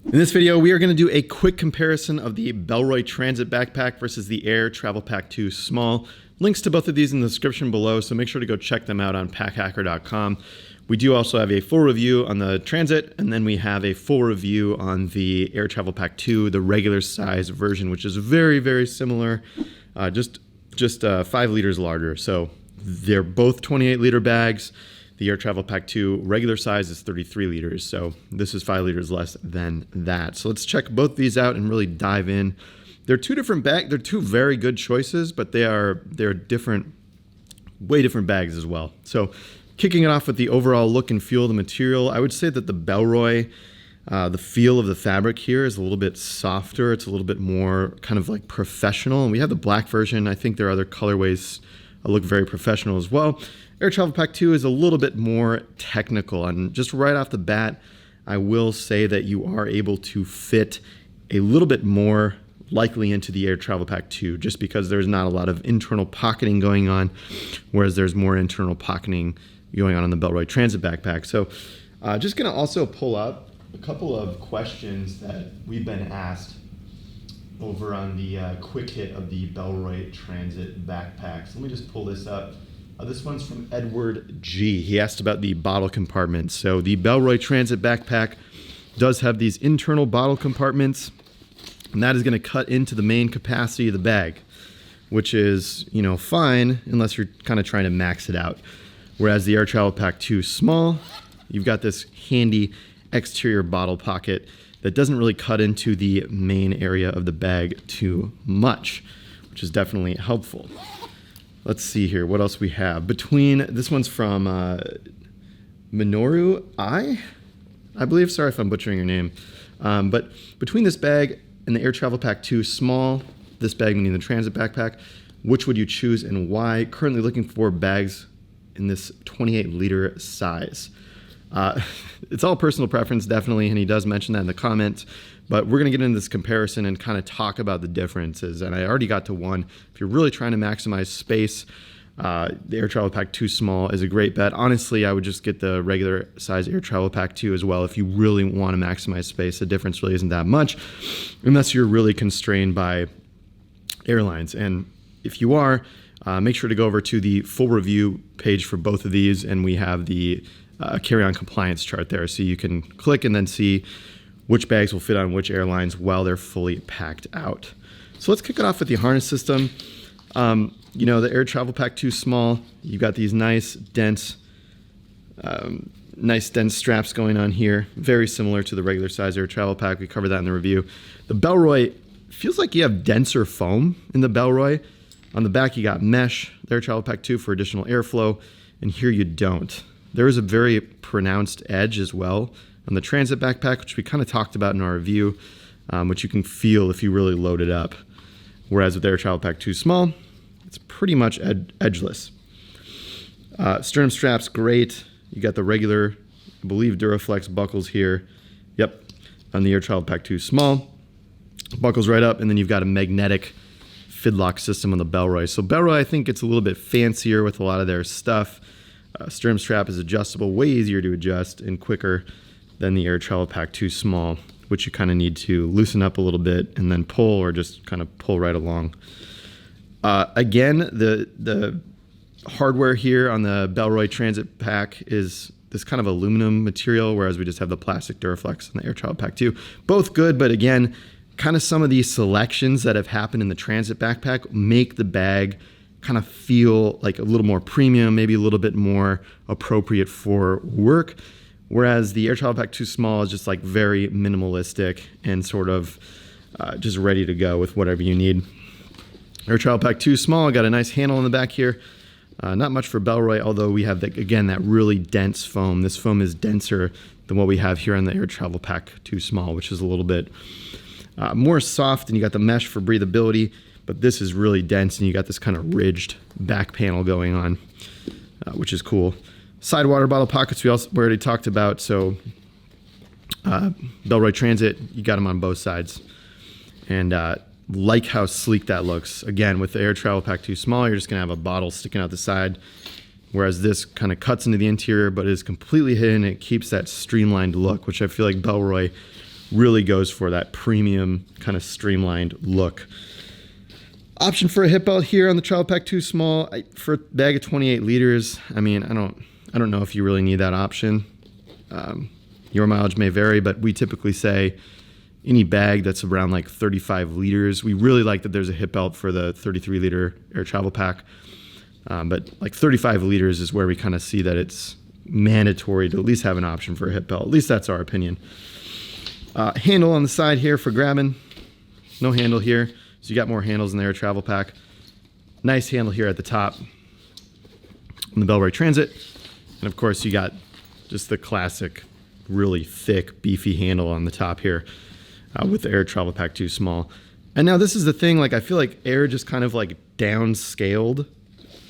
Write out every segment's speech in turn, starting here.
In this video, we are going to do a quick comparison of the Bellroy Transit Backpack versus the Air Travel Pack 2 Small. Links to both of these in the description below, so make sure to go check them out on packhacker.com. We do also have a full review on the Transit, and then we have a full review on the Air Travel Pack 2, the regular size version, which is very, very similar, just 5 liters larger. So they're both 28 liter bags. The Air Travel Pack 2 regular size is 33 liters, so this is 5 liters less than that. So let's check both these out and really dive in. They're two different bags. They're two very good choices, but they're different, way different bags as well. So kicking it off with the overall look and feel of the material, I would say that the Bellroy, the feel of the fabric here is a little bit softer. It's a little bit more kind of like professional. And we have the black version. I think there are other colorways that look very professional as well. Air Travel Pack 2 is a little bit more technical, and just right off the bat, I will say that you are able to fit a little bit more likely into the Air Travel Pack 2, just because there's not a lot of internal pocketing going on, whereas there's more internal pocketing going on the Bellroy Transit Backpack. So just gonna also pull up a couple of questions that we've been asked over on the quick hit of the Bellroy Transit Backpack. So let me just pull this up. This one's from Edward G. He asked about the bottle compartments. So the Bellroy Transit Backpack does have these internal bottle compartments, and that is going to cut into the main capacity of the bag, which is, fine unless you're kind of trying to max it out. Whereas the Air Travel Pack 2 Small, you've got this handy exterior bottle pocket that doesn't really cut into the main area of the bag too much, which is definitely helpful. Let's see here, what else we have. This one's from Minoru I believe. Sorry if I'm butchering your name. But between this bag and the Air Travel Pack 2 Small, this bag meaning the Transit Backpack, which would you choose and why? Currently looking for bags in this 28 liter size. It's all personal preference, definitely, and he does mention that in the comments. But we're going to get into this comparison and kind of talk about the differences. And I already got to one. If you're really trying to maximize space, the Air Travel Pack 2 Small is a great bet. Honestly, I would just get the regular size Air Travel Pack 2 as well if you really want to maximize space. The difference really isn't that much, unless you're really constrained by airlines. And if you are, make sure to go over to the full review page for both of these, and we have the carry-on compliance chart there, so you can click and then see which bags will fit on which airlines while they're fully packed out. So let's kick it off with the harness system. The Air Travel Pack 2 Small, you've got these nice dense straps going on here, very similar to the regular size Air Travel Pack. We covered that in the review. The Bellroy feels like you have denser foam in the Bellroy. On the back, you got mesh, the Air Travel Pack 2 for additional airflow, and here you don't. There is a very pronounced edge as well on the Transit Backpack, which we kind of talked about in our review, which you can feel if you really load it up. Whereas with Air Travel Pack 2 Small, it's pretty much edgeless. Sternum Straps, great. You got the regular, I believe, Duraflex buckles here. Yep, on the Air Travel Pack 2 Small. Buckles right up, and then you've got a magnetic fidlock system on the Bellroy. So Bellroy, I think, gets a little bit fancier with a lot of their stuff. Sternum Strap is adjustable, way easier to adjust and quicker than the Air Travel Pack 2 Small, which you kind of need to loosen up a little bit and then pull, or just kind of pull right along. Again, the hardware here on the Bellroy Transit Pack is this kind of aluminum material, whereas we just have the plastic Duraflex on the Air Travel Pack 2. Both good, but again, kind of some of these selections that have happened in the Transit Backpack make the bag kind of feel like a little more premium, maybe a little bit more appropriate for work. Whereas the Air Travel Pack 2 Small is just like very minimalistic and sort of just ready to go with whatever you need. Air Travel Pack 2 Small, got a nice handle on the back here. Not much for Bellroy, although we have, again, that really dense foam. This foam is denser than what we have here on the Air Travel Pack 2 Small, which is a little bit more soft, and you got the mesh for breathability, but this is really dense, and you got this kind of ridged back panel going on, which is cool. Side water bottle pockets we already talked about, so Bellroy Transit, you got them on both sides. And like how sleek that looks. Again, with the Air Travel Pack 2 Small, you're just going to have a bottle sticking out the side, whereas this kind of cuts into the interior but is completely hidden. It keeps that streamlined look, which I feel like Bellroy really goes for that premium kind of streamlined look. Option for a hip belt here on the Travel Pack 2 Small. For a bag of 28 liters, I mean, I don't know if you really need that option. Your mileage may vary, but we typically say any bag that's around like 35 liters. We really like that there's a hip belt for the 33 liter Air Travel Pack. But like 35 liters is where we kind of see that it's mandatory to at least have an option for a hip belt. At least that's our opinion. Handle on the side here for grabbing. No handle here. So you got more handles in the Air Travel Pack. Nice handle here at the top on the Bellroy Transit. And of course you got just the classic, really thick, beefy handle on the top here with the Air Travel Pack 2 Small. And now this is the thing, like I feel like Air just kind of like downscaled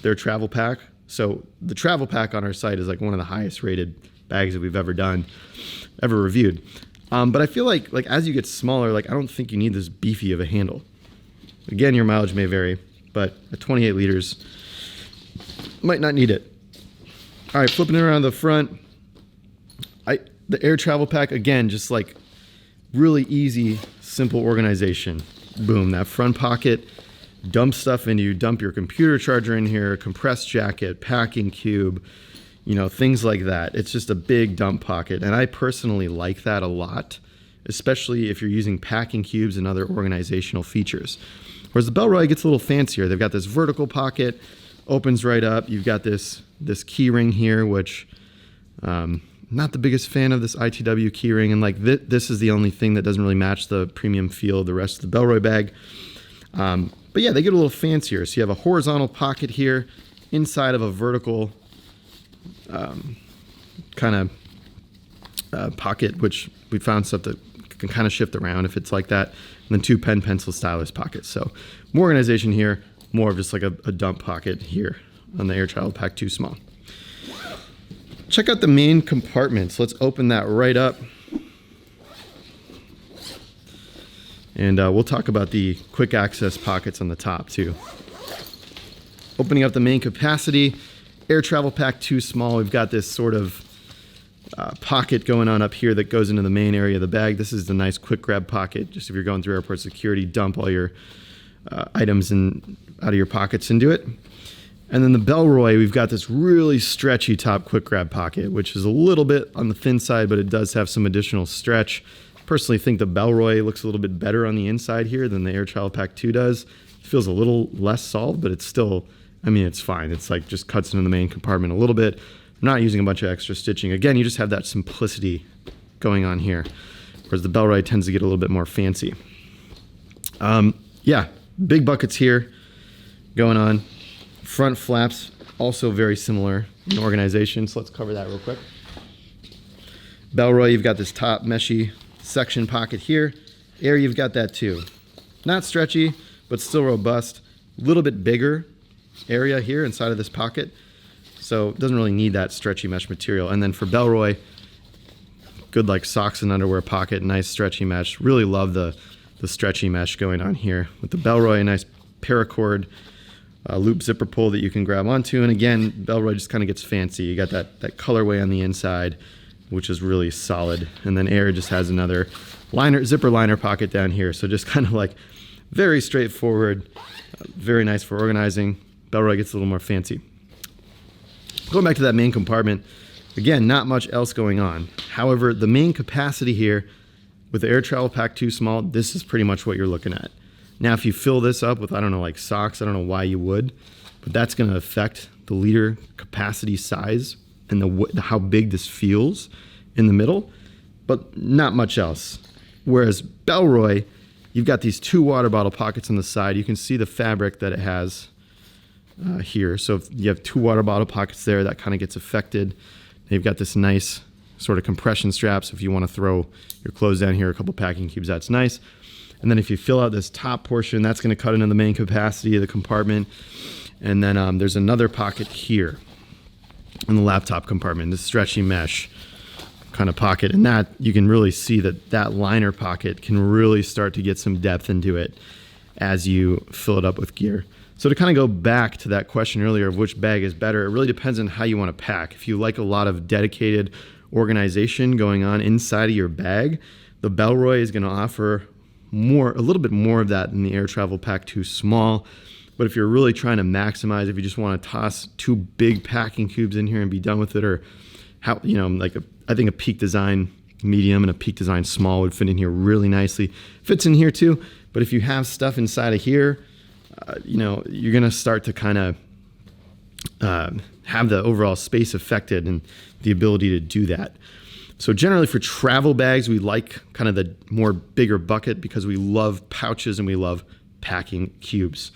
their travel pack. So the travel pack on our site is like one of the highest rated bags that we've ever reviewed. But I feel like as you get smaller, like I don't think you need this beefy of a handle. Again, your mileage may vary, but at 28 liters, might not need it. All right, flipping it around the front. The Air Travel Pack, again, just like really easy, simple organization. Boom, that front pocket, dump stuff into you, dump your computer charger in here, compressed jacket, packing cube, you know, things like that. It's just a big dump pocket, and I personally like that a lot, especially if you're using packing cubes and other organizational features. Whereas the Bellroy gets a little fancier. They've got this vertical pocket, opens right up. You've got this key ring here, which not the biggest fan of this ITW key ring, and like this is the only thing that doesn't really match the premium feel of the rest of the Bellroy bag. But yeah, they get a little fancier. So you have a horizontal pocket here inside of a vertical kind of pocket, which we found stuff that can kind of shift around if it's like that. And then two pen, pencil, stylus pockets. So more organization here, more of just like a dump pocket here on the Air Travel Pack 2 Small. Check out the main compartments. Let's open that right up. And we'll talk about the quick access pockets on the top too. Opening up the main capacity, Air Travel Pack 2 Small, we've got this sort of pocket going on up here that goes into the main area of the bag. This is the nice quick grab pocket. Just if you're going through airport security, dump all your items out of your pockets into it. And then the Bellroy, we've got this really stretchy top quick grab pocket, which is a little bit on the thin side, but it does have some additional stretch. Personally think the Bellroy looks a little bit better on the inside here than the Air Travel Pack 2 does. It feels a little less solved, but it's still, I mean, it's fine. It's like just cuts into the main compartment a little bit. I'm not using a bunch of extra stitching. Again, you just have that simplicity going on here, whereas the Bellroy tends to get a little bit more fancy. Yeah, big buckets here going on. Front flaps, also very similar in organization, so let's cover that real quick. Bellroy, you've got this top meshy section pocket here. Air, you've got that too. Not stretchy, but still robust. A little bit bigger area here inside of this pocket, so it doesn't really need that stretchy mesh material. And then for Bellroy, good like socks and underwear pocket, nice stretchy mesh. Really love the stretchy mesh going on here. With the Bellroy, a nice paracord loop zipper pull that you can grab onto. And again, Bellroy just kind of gets fancy. You got that colorway on the inside, which is really solid. And then Air just has another zipper liner pocket down here. So just kind of like very straightforward, very nice for organizing. Bellroy gets a little more fancy. Going back to that main compartment, again, not much else going on. However, the main capacity here with the Air Travel Pack 2 Small, this is pretty much what you're looking at. Now, if you fill this up with, I don't know, like socks, I don't know why you would, but that's going to affect the liter capacity size and how big this feels in the middle, but not much else. Whereas Bellroy, you've got these two water bottle pockets on the side. You can see the fabric that it has here. So if you have two water bottle pockets there, that kind of gets affected. You've got this nice sort of compression straps. If you want to throw your clothes down here, a couple packing cubes, that's nice. And then if you fill out this top portion, that's going to cut into the main capacity of the compartment. And then there's another pocket here in the laptop compartment, this stretchy mesh kind of pocket. And that you can really see that liner pocket can really start to get some depth into it as you fill it up with gear. So to kind of go back to that question earlier of which bag is better, it really depends on how you want to pack. If you like a lot of dedicated organization going on inside of your bag, The Bellroy is going to offer a little bit more of that than the Air Travel Pack 2 Small. But if you're really trying to maximize, if you just want to toss 2 big packing cubes in here and be done with it, or how, I think a Peak Design Medium and a Peak Design Small would fit in here really nicely. Fits in here too, but if you have stuff inside of here, you're going to start to kind of have the overall space affected and the ability to do that. So generally for travel bags, we like kind of the more bigger bucket because we love pouches and we love packing cubes.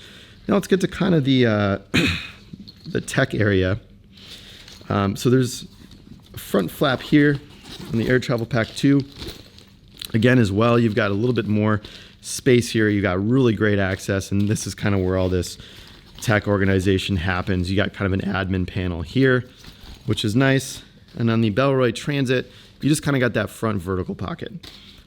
Now let's get to kind of the the tech area. So there's a front flap here on the Air Travel Pack 2. Again, as well, you've got a little bit more space here. You've got really great access, and this is kind of where all this tech organization happens. You got kind of an admin panel here, which is nice. And on the Bellroy Transit, you just kind of got that front vertical pocket.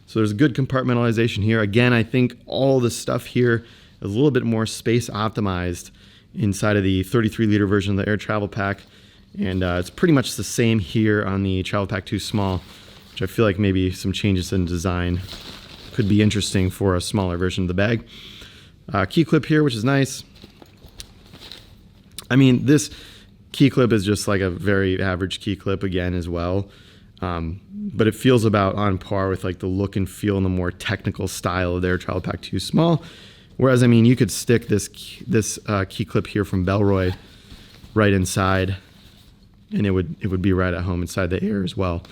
So there's good compartmentalization here. Again, I think all the stuff here is a little bit more space optimized inside of the 33-liter version of the Air Travel Pack. And it's pretty much the same here on the Travel Pack 2 Small, which I feel like maybe some changes in design could be interesting for a smaller version of the bag. Key clip here, which is nice. I mean, this key clip is just like a very average key clip again as well. But it feels about on par with like the look and feel and the more technical style of their Travel Pack 2 Small. Whereas, I mean, you could stick this key clip here from Bellroy right inside, and it would be right at home inside the Air as well.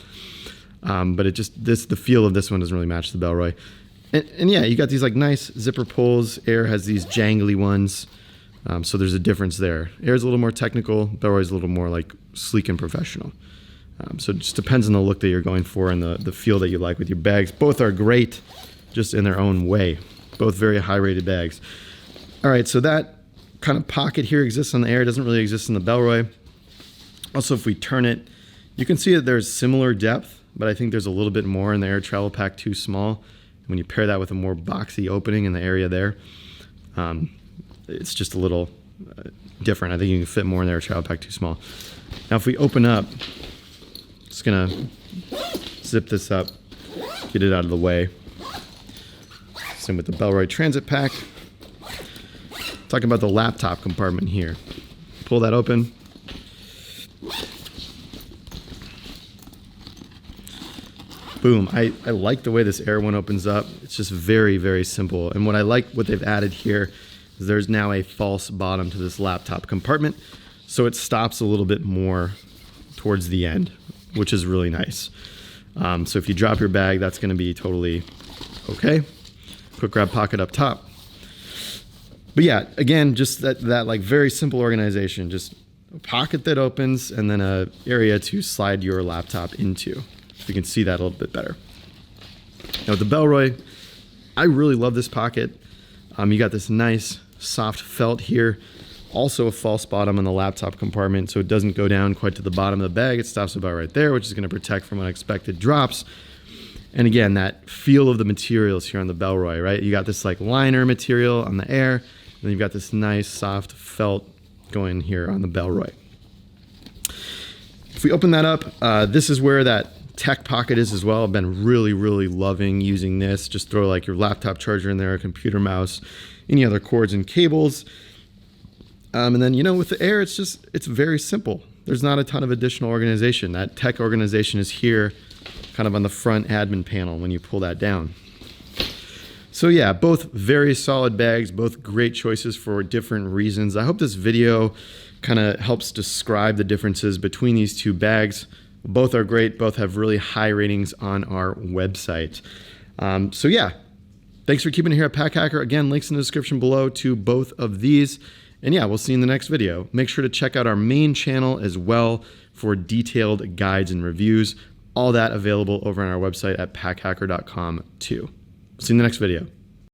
But the feel of this one doesn't really match the Bellroy. And yeah, you got these like nice zipper pulls. Air has these jangly ones. So there's a difference there. Air's a little more technical. Bellroy's a little more like sleek and professional. So it just depends on the look that you're going for and the feel that you like with your bags. Both are great just in their own way. Both very high rated bags. All right, so that kind of pocket here exists on the Air. It doesn't really exist in the Bellroy. Also, if we turn it, you can see that there's similar depth, but I think there's a little bit more in the Air Travel Pack 2 Small. When you pair that with a more boxy opening in the area there, it's just a little different. I think you can fit more in the Air Travel Pack 2 Small. Now, if we open up, just gonna zip this up, get it out of the way. Same with the Bellroy Transit Pack. Talking about the laptop compartment here. Pull that open. Boom. I like the way this Air one opens up. It's just very, very simple. And what I like what they've added here is there's now a false bottom to this laptop compartment. So it stops a little bit more towards the end, which is really nice. So if you drop your bag, that's going to be totally okay. Quick grab pocket up top. But yeah, again, just that like very simple organization. Just a pocket that opens and then an area to slide your laptop into. You can see that a little bit better. Now with the Bellroy, I really love this pocket. You got this nice soft felt here. Also a false bottom on the laptop compartment, so it doesn't go down quite to the bottom of the bag. It stops about right there, which is going to protect from unexpected drops. And again, that feel of the materials here on the Bellroy, right? You got this like liner material on the Air, and then you've got this nice soft felt going here on the Bellroy. If we open that up, this is where that tech pocket is as well. I've been really, really loving using this. Just throw like your laptop charger in there, a computer mouse, any other cords and cables. And then, with the Air, it's very simple. There's not a ton of additional organization. That tech organization is here kind of on the front admin panel when you pull that down. So yeah, both very solid bags, both great choices for different reasons. I hope this video kind of helps describe the differences between these two bags. Both are great. Both have really high ratings on our website. So yeah, thanks for keeping it here at Pack Hacker. Again, links in the description below to both of these. And yeah, we'll see you in the next video. Make sure to check out our main channel as well for detailed guides and reviews. All that available over on our website at packhacker.com too. See you in the next video.